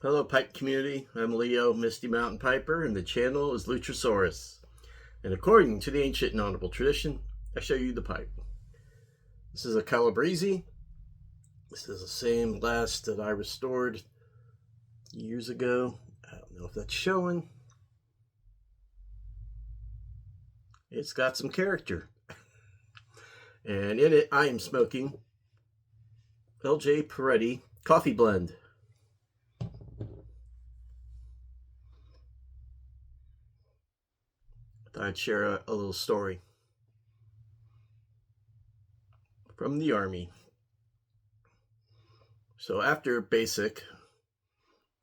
Hello, Pipe community. I'm leo.misty.mountain.piper, and the channel is Lutrasaurus. And according to the ancient and honorable tradition, I show you the pipe. This is a Calabresi. This is the same glass that I restored years ago. I don't know if that's showing. It's got some character. And in it, I am smoking Peretti Coffee Blend. I'd share a little story from the Army. So after basic,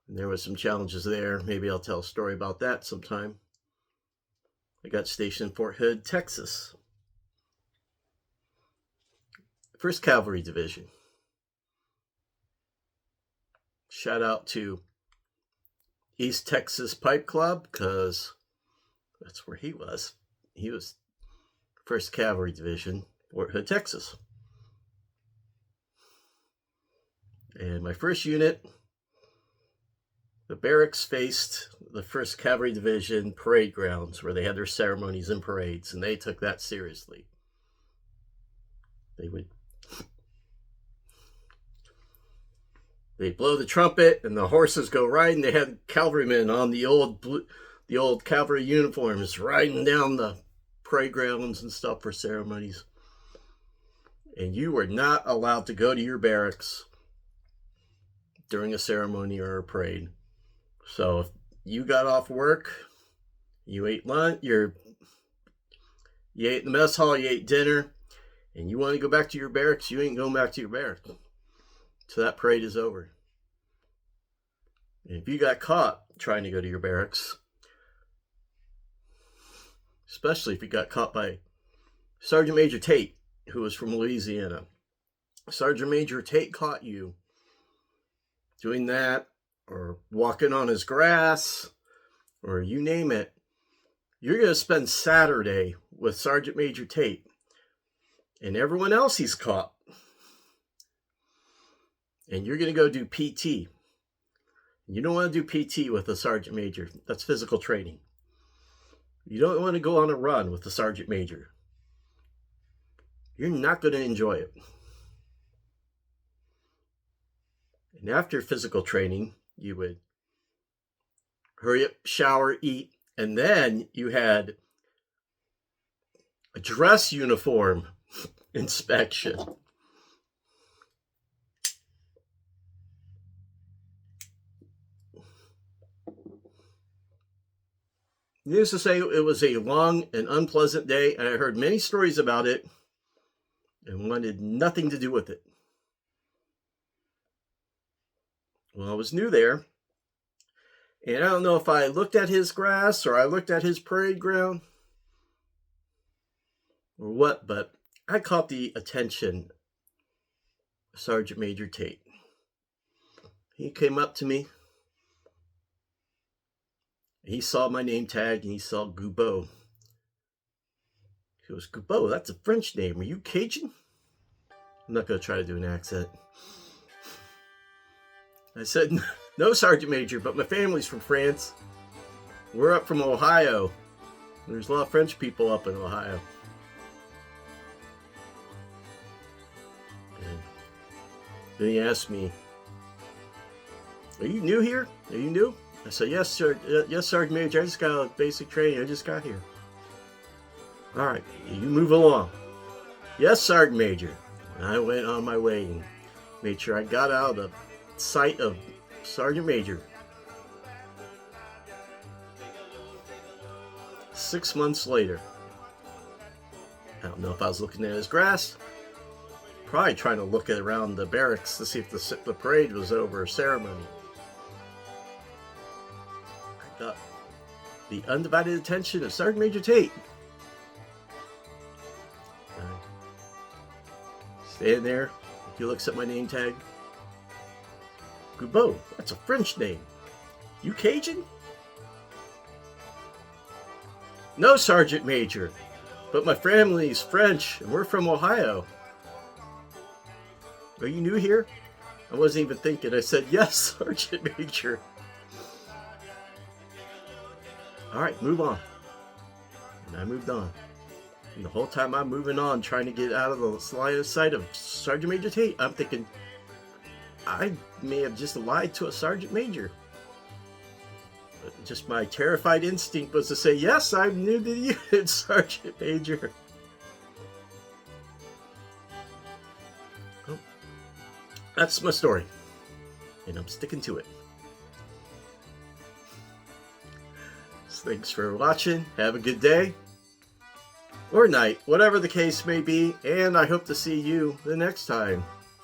and there was some challenges there. Maybe I'll tell a story about that sometime. I got stationed in Fort Hood, Texas. 1st Cavalry Division. Shout out to East Texas Pipe Club, because that's where he was. He was 1st Cavalry Division, Fort Hood, Texas. And my first unit, the barracks faced the 1st Cavalry Division parade grounds where they had their ceremonies and parades, and they took that seriously. They'd blow the trumpet and the horses go riding. They had cavalrymen on the old cavalry uniforms riding down the parade grounds and stuff for ceremonies. And you were not allowed to go to your barracks during a ceremony or a parade. So if you got off work, you ate lunch, you ate in the mess hall, you ate dinner, and you want to go back to your barracks, you ain't going back to your barracks. So that parade is over. And if you got caught trying to go to your barracks, especially if you got caught by Sergeant Major Tate, who was from Louisiana. Sergeant Major Tate caught you doing that, or walking on his grass, or you name it, you're going to spend Saturday with Sergeant Major Tate and everyone else he's caught. And you're going to go do PT. You don't want to do PT with a Sergeant Major. That's physical training. You don't want to go on a run with the Sergeant Major. You're not going to enjoy it. And after physical training, you would hurry up, shower, eat, and then you had a dress uniform inspection. Needless to say, it was a long and unpleasant day, and I heard many stories about it and wanted nothing to do with it. Well, I was new there, and I don't know if I looked at his grass or I looked at his parade ground or what, but I caught the attention of Sergeant Major Tate. He came up to me. He saw my name tag and he saw Goubeau. He goes, Goubeau, that's a French name. Are you Cajun? I'm not going to try to do an accent. I said, no, Sergeant Major, but my family's from France. We're up from Ohio. There's a lot of French people up in Ohio. And then he asked me, are you new here? Are you new? I said, yes, sir. Yes, Sergeant Major. I just got a basic training. I just got here. All right, you move along. Yes, Sergeant Major. And I went on my way and made sure I got out of the sight of Sergeant Major. 6 months later, I don't know if I was looking at his grass, probably trying to look around the barracks to see if the parade was over, ceremony. I got the undivided attention of Sergeant Major Tate. Standing there, he looks at my name tag. Goubeau, that's a French name. You Cajun? No, Sergeant Major, but my family's French and we're from Ohio. Are you new here? I wasn't even thinking. I said, yes, Sergeant Major. All right, move on. And I moved on. And the whole time I'm moving on, trying to get out of the line of sight of Sergeant Major Tate, I'm thinking, I may have just lied to a Sergeant Major. But just my terrified instinct was to say, yes, I'm new to the unit, Sergeant Major. Well, that's my story. And I'm sticking to it. So thanks for watching. Have a good day. Or night, whatever the case may be. And I hope to see you the next time.